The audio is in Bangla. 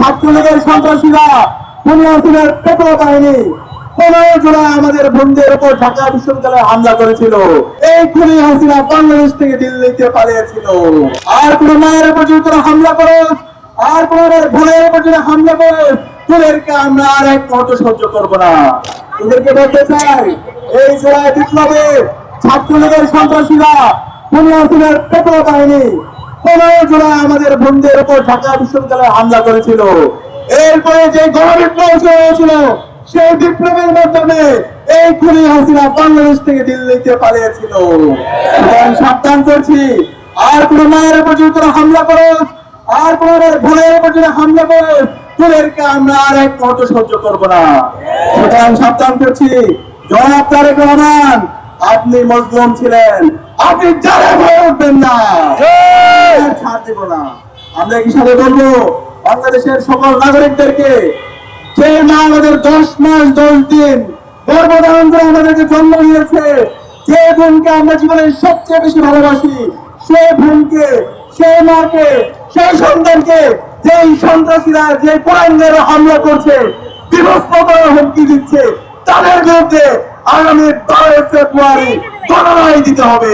ছাত্রলীগের সন্ত্রাসীরা খুনি হাসিনার পেটুয়া বাহিনী 15 জুলাই আমাদের বন্ধুদের উপর ঢাকা বিশ্ববিদ্যালয়ে হামলা করেছিল। এই খুনি হাসিনা বাংলাদেশ থেকে দিল্লিতে পালিয়েছিল। আর কোন মায়ের উপর যদি তোরা হামলা করো, আর কোন বোনের উপর যদি হামলা করো, তোদেরকে আমরা আর এক মুহূর্ত সহ্য করবো না। তোদেরকে বলতে চাই, এই জুলাই বিপ্লবে ছাত্রলীগের সন্ত্রাসীরা খুনি হাসিনার পেটুয়া বাহিনী 15 জুলাই আমাদের বন্ধুদের উপর ঢাকা বিশ্ববিদ্যালয়ে হামলা করেছিল। এরপরে যে গণবিপ্লব শুরু হয়েছিল, সেই বিপ্লবের মাধ্যমে এই খুনি হাসিনা বাংলাদেশ থেকে দিল্লিতে পালিয়েছিল। সাবধান করছি, আর কোন মায়ের উপর যদি তোরা হামলা করো, আর কোন বোনের উপর যদি হামলা করো, তোদেরকে আমরা আর এক মুহূর্ত সহ্য করবো না। সুতরাং সাবধান করছি, জনাব তারেক রহমান, আপনি মজলুম ছিলেন, আপনি জালেম হয়ে উঠবেন না, ছাড় দেব না। আমরা কি সাথে বলবো বাংলাদেশের সকল নাগরিকদেরকে, যে মা আমাদের 10 মাস 10 দিন গর্ভধারণ করে আমাদেরকে জন্ম দিয়েছে, যে বোনকে আমরা জীবনের সবচেয়ে বেশি ভালোবাসি, সেই বোনকে, সেই মাকে, সেই সন্তানকে যে সন্ত্রাসীরা, যে পুরানদের হামলা করছে, বিভক্ত করার হুমকি দিচ্ছে, তাদের বিরুদ্ধে আগামী 12 ফেব্রুয়ারি গণরায় দিতে হবে।